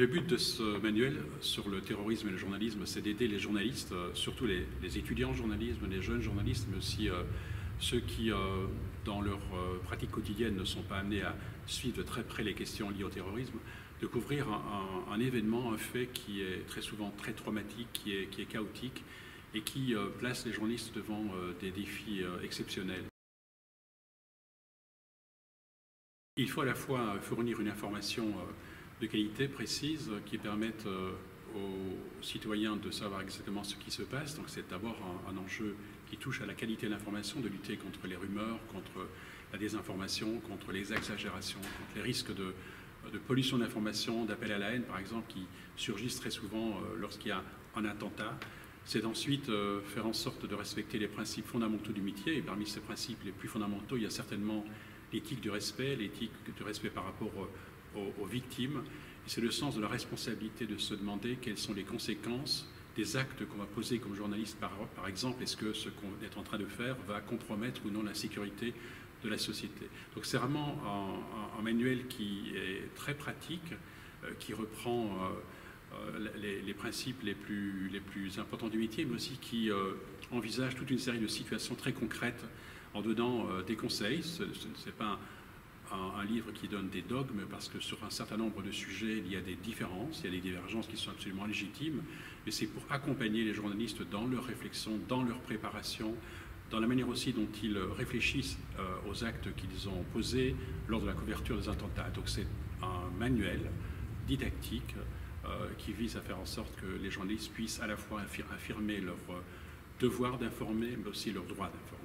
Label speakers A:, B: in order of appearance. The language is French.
A: Le but de ce manuel sur le terrorisme et le journalisme, c'est d'aider les journalistes, surtout les étudiants en journalisme, les jeunes journalistes, mais aussi ceux qui, dans leur pratique quotidienne, ne sont pas amenés à suivre de très près les questions liées au terrorisme, de couvrir un événement, un fait qui est très souvent très traumatique, qui est chaotique et qui place les journalistes devant des défis exceptionnels. Il faut à la fois fournir une information de qualité précise qui permette aux citoyens de savoir exactement ce qui se passe. Donc c'est d'abord un enjeu qui touche à la qualité de l'information, de lutter contre les rumeurs, contre la désinformation, contre les exagérations, contre les risques de pollution d'information, d'appel à la haine par exemple, qui surgissent très souvent lorsqu'il y a un attentat. C'est ensuite faire en sorte de respecter les principes fondamentaux du métier, et parmi ces principes les plus fondamentaux, il y a certainement l'éthique du respect par rapport aux victimes. C'est le sens de la responsabilité de se demander quelles sont les conséquences des actes qu'on va poser comme journaliste. Par exemple, est-ce que ce qu'on est en train de faire va compromettre ou non la sécurité de la société. Donc c'est vraiment un manuel qui est très pratique, qui reprend les principes les plus importants du métier, mais aussi qui envisage toute une série de situations très concrètes en donnant des conseils. Ce n'est pas un livre qui donne des dogmes, parce que sur un certain nombre de sujets, il y a des différences, il y a des divergences qui sont absolument légitimes, mais c'est pour accompagner les journalistes dans leur réflexion, dans leur préparation, dans la manière aussi dont ils réfléchissent aux actes qu'ils ont posés lors de la couverture des attentats. Donc c'est un manuel didactique qui vise à faire en sorte que les journalistes puissent à la fois affirmer leur devoir d'informer, mais aussi leur droit d'informer.